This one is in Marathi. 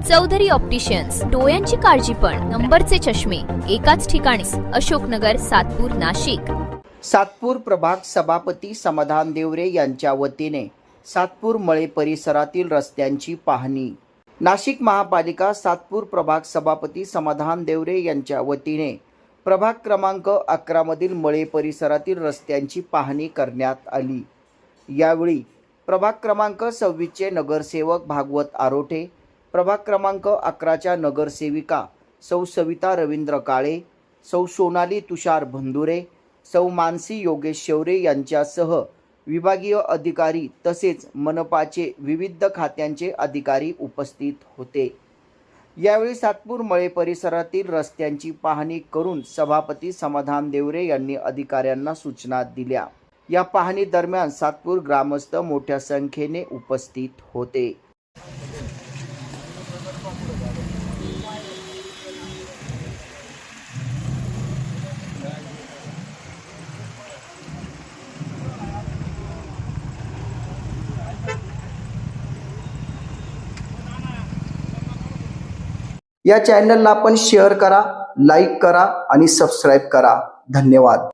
चौधरी ऑप्टिशियन्स, डोळ्यांची काळजी पण नंबरचे चष्मे एकाच ठिकाणी, अशोकनगर, सातपूर, नाशिक। सातपूर प्रभाग सभापती समाधान देवरे यांच्या वतीने सातपूर मळे परिसरातील रस्त्यांची पाहणी। नाशिक महापालिका सातपूर प्रभाग सभापती समाधान देवरे यांच्या वतीने प्रभाग क्रमांक 11 मधील मळे परिसरातील रस्त्यांची पाहणी करण्यात आली। यावेळी प्रभाग क्रमांक 26 चे नगरसेवक भागवत आरोठे, प्रभाग क्रमांक 11 च्या नगरसेविका सौ सविता रवींद्र काळे, सौ सोनाली तुषार भंदुरे, सौ मानसी योगेश शेवरे यांच्यासह विभागीय अधिकारी तसेच मनपाचे विविध खात्यांचे अधिकारी उपस्थित होते। यावेळी सातपूर मळे परिसरातील रस्त्यांची पाहणी करून सभापती समाधान देवरे यांनी अधिकाऱ्यांना सूचना दिल्या। या पाहणी दरम्यान सातपूर ग्रामस्थ मोठ्या संख्येने उपस्थित होते। या चॅनलला आपण शेअर करा, लाईक करा आणि सबस्क्राईब करा। धन्यवाद।